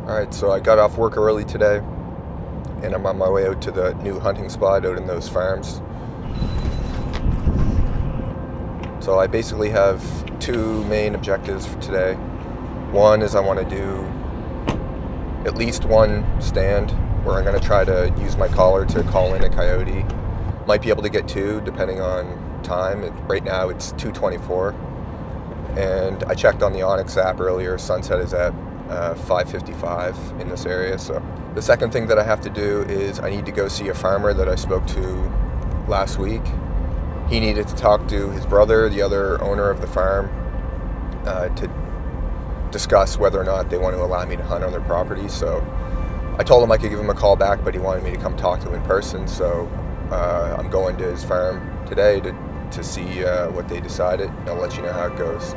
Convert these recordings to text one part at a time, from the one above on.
Alright, so I got off work early today, and I'm on my way out to the new hunting spot out in those farms. So I basically have two main objectives for today. One is I want to do at least one stand where I'm going to try to use my collar to call in a coyote. Might be able to get two depending on time. Right now it's 2:24, and I checked on the Onyx app earlier. Sunset is at 5:55 in this area. So the second thing that I have to do is I need to go see a farmer that I spoke to last week. He needed to talk to his brother, the other owner of the farm, to discuss whether or not they want to allow me to hunt on their property. So I told him I could give him a call back, but he wanted me to come talk to him in person. So I'm going to his farm today to see what they decided. I'll let you know how it goes.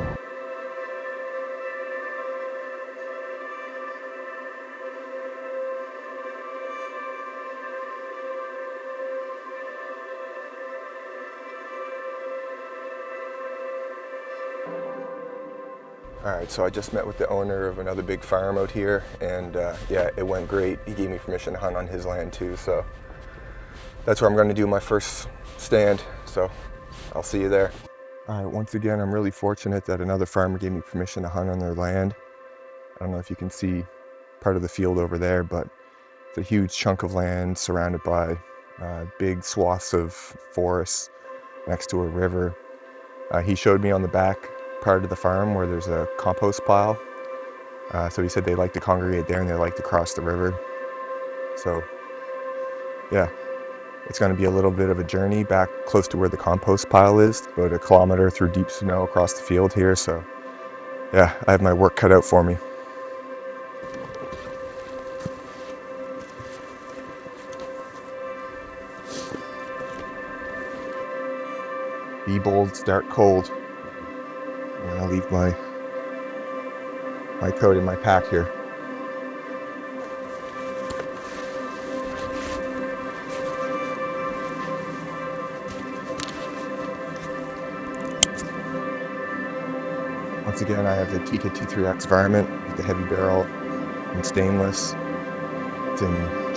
Alright, so I just met with the owner of another big farm out here, and yeah, it went great. He gave me permission to hunt on his land too, so that's where I'm going to do my first stand, so I'll see you there. Alright, once again, I'm really fortunate that another farmer gave me permission to hunt on their land. I don't know if you can see part of the field over there, but it's a huge chunk of land surrounded by big swaths of forest next to a river. He showed me on the back part of the farm where there's a compost pile. So he said they like to congregate there and they like to cross the river. So yeah, it's going to be a little bit of a journey back close to where the compost pile is, about a kilometer through deep snow across the field here. So yeah, I have my work cut out for me. Be bold, start cold. I'm gonna leave my coat in my pack here. Once again, I have the Tikka T3X Varmint with the heavy barrel and stainless. It's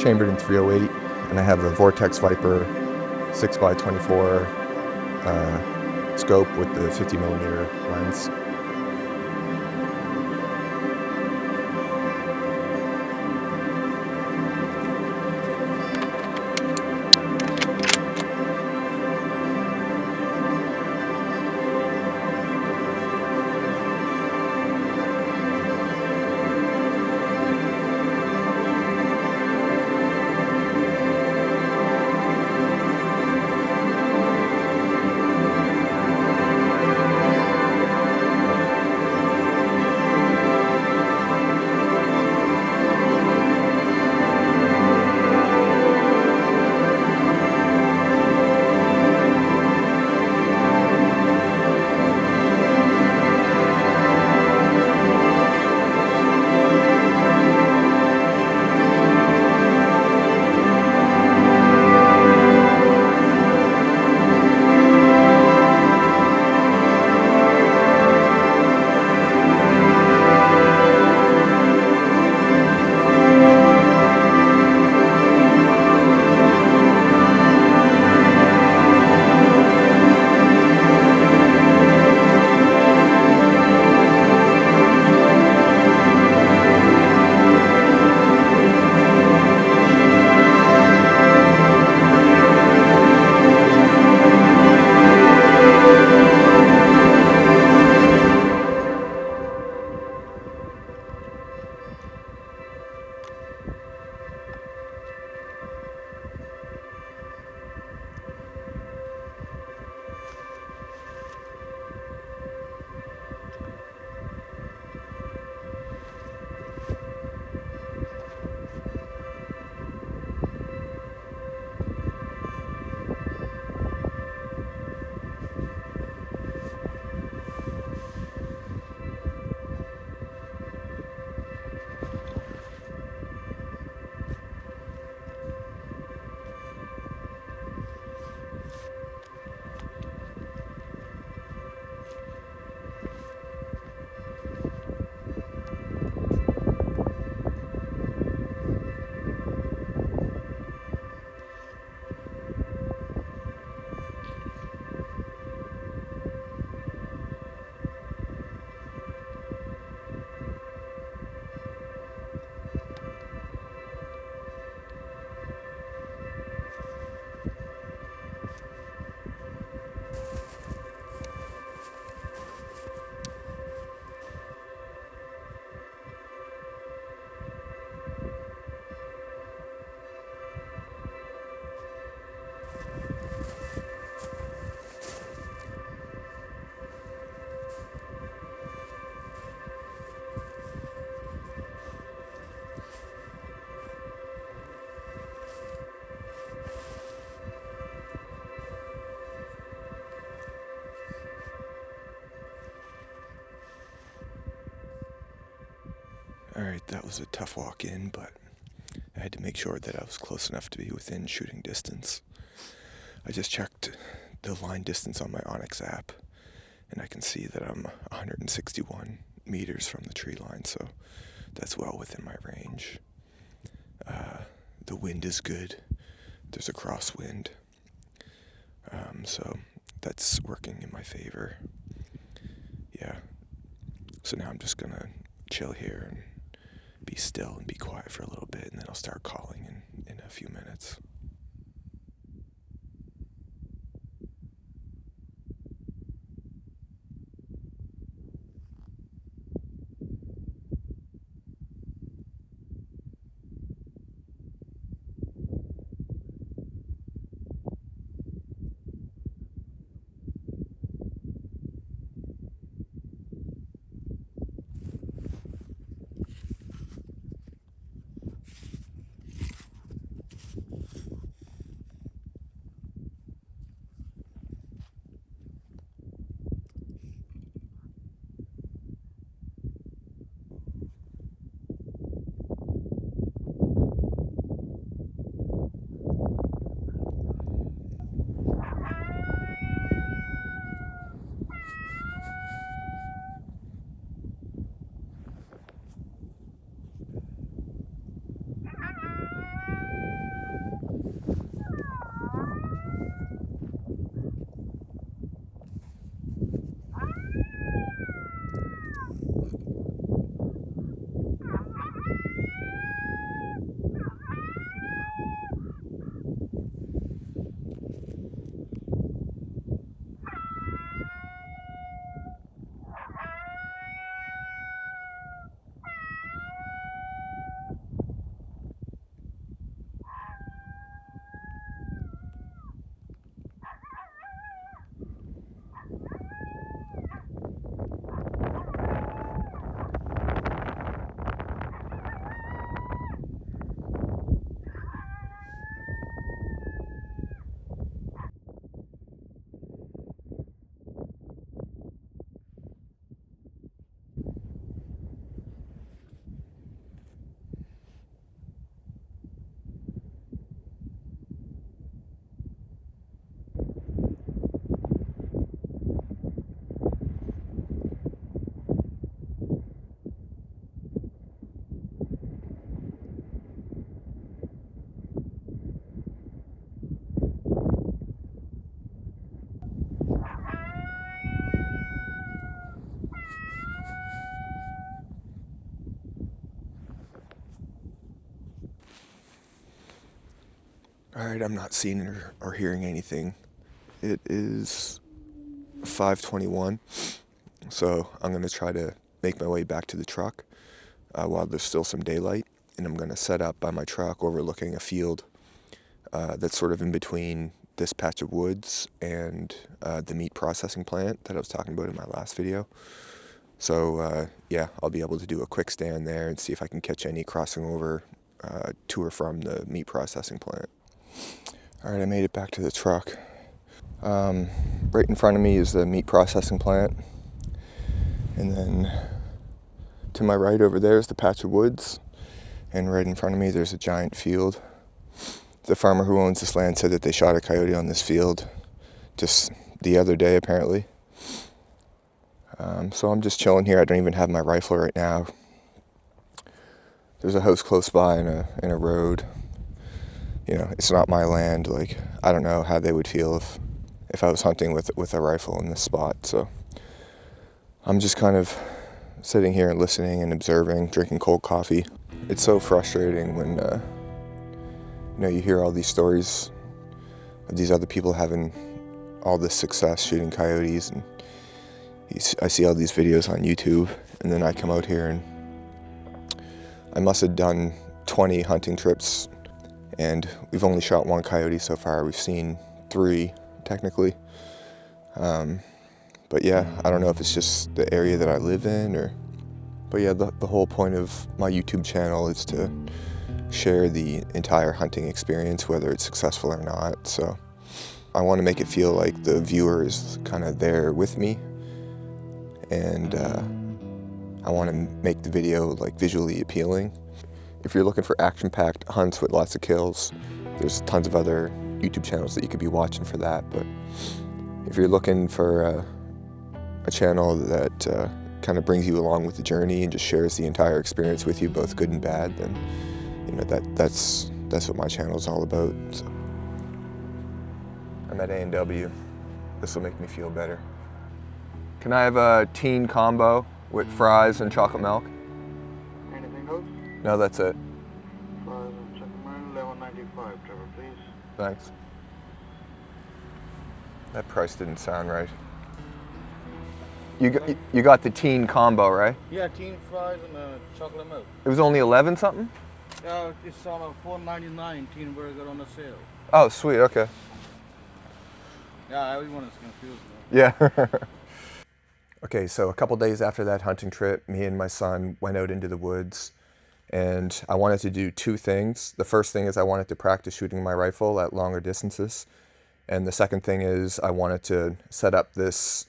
chambered in 308, and I have a Vortex Viper 6x24 scope with the 50mm lens. Alright, that was a tough walk in, but I had to make sure that I was close enough to be within shooting distance. I just checked the line distance on my Onyx app, and I can see that I'm 161 meters from the tree line, so that's well within my range. The wind is good. There's a crosswind, so that's working in my favor. Yeah, so now I'm just gonna chill here and be still and be quiet for a little bit, and then I'll start calling in a few minutes. Alright, I'm not seeing or hearing anything. It is 5:21, so I'm going to try to make my way back to the truck while there's still some daylight, and I'm going to set up by my truck overlooking a field that's sort of in between this patch of woods and the meat processing plant that I was talking about in my last video. So yeah, I'll be able to do a quick stand there and see if I can catch any crossing over to or from the meat processing plant. Alright, I made it back to the truck. Right in front of me is the meat processing plant, and then to my right over there is the patch of woods, and right in front of me there's a giant field. The farmer who owns this land said that they shot a coyote on this field just the other day, apparently. So I'm just chilling here. I don't even have my rifle right now. There's a house close by in a road. You know, it's not my land. Like, I don't know how they would feel if I was hunting with a rifle in this spot. So I'm just kind of sitting here and listening and observing, drinking cold coffee. It's so frustrating when you hear all these stories of these other people having all this success shooting coyotes, and I see all these videos on YouTube, and then I come out here and I must have done 20 hunting trips, and we've only shot one coyote so far. We've seen 3, technically. But yeah, I don't know if it's just the area that I live in, but yeah, the whole point of my YouTube channel is to share the entire hunting experience, whether it's successful or not. So I want to make it feel like the viewer is kind of there with me, and I want to make the video like visually appealing. If you're looking for action-packed hunts with lots of kills, there's tons of other YouTube channels that you could be watching for that. But if you're looking for a channel that kind of brings you along with the journey and just shares the entire experience with you, both good and bad, then you know that's what my channel is all about. So. I'm at A&W. This will make me feel better. Can I have a teen combo with fries and chocolate milk? Anything else? No, that's it. Fries and chocolate milk, $11.95, Trevor, please. Thanks. That price didn't sound right. You got the teen combo, right? Yeah, teen fries and chocolate milk. It was only 11 something? Yeah, it's on a $4.99 teen burger on a sale. Oh, sweet, okay. Yeah, everyone is confused now. Yeah. Okay, so a couple days after that hunting trip, me and my son went out into the woods, and I wanted to do two things. The first thing is I wanted to practice shooting my rifle at longer distances. And the second thing is I wanted to set up this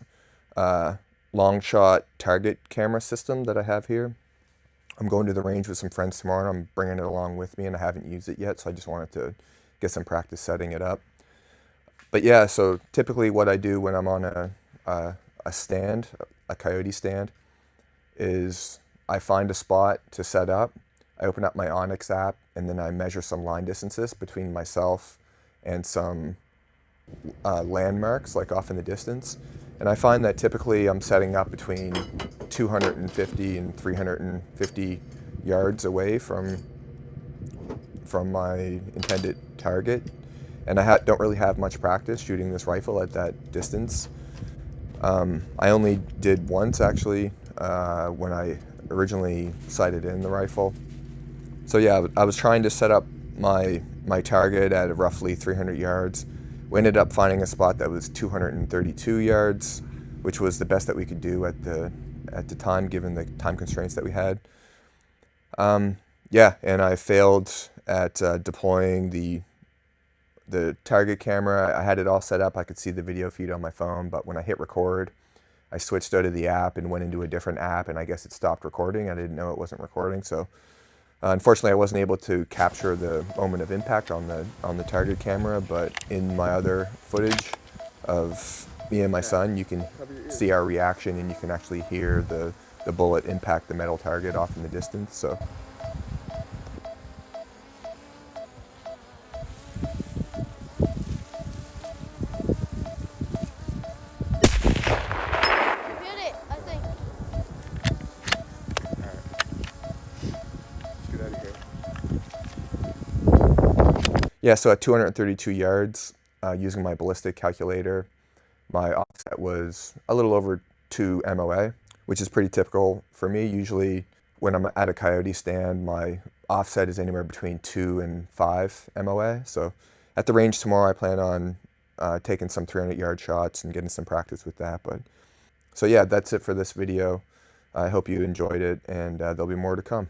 long shot target camera system that I have here. I'm going to the range with some friends tomorrow, and I'm bringing it along with me, and I haven't used it yet, so I just wanted to get some practice setting it up. But yeah, so typically what I do when I'm on a stand, a coyote stand, is I find a spot to set up, I open up my Onyx app, and then I measure some line distances between myself and some landmarks like off in the distance. And I find that typically I'm setting up between 250 and 350 yards away from my intended target. And I don't really have much practice shooting this rifle at that distance. I only did once actually when I originally sighted in the rifle. So yeah, I was trying to set up my target at roughly 300 yards. We ended up finding a spot that was 232 yards, which was the best that we could do at the time, given the time constraints that we had. Yeah, and I failed at deploying the target camera. I had it all set up. I could see the video feed on my phone, but when I hit record, I switched out of the app and went into a different app, and I guess it stopped recording. I didn't know it wasn't recording, so unfortunately I wasn't able to capture the moment of impact on the target camera, but in my other footage of me and my son, you can see our reaction, and you can actually hear the bullet impact the metal target off in the distance. So yeah, so at 232 yards, using my ballistic calculator, my offset was a little over 2 MOA, which is pretty typical for me. Usually when I'm at a coyote stand, my offset is anywhere between 2 and 5 MOA. So at the range tomorrow, I plan on taking some 300-yard shots and getting some practice with that. But so yeah, that's it for this video. I hope you enjoyed it, and there'll be more to come.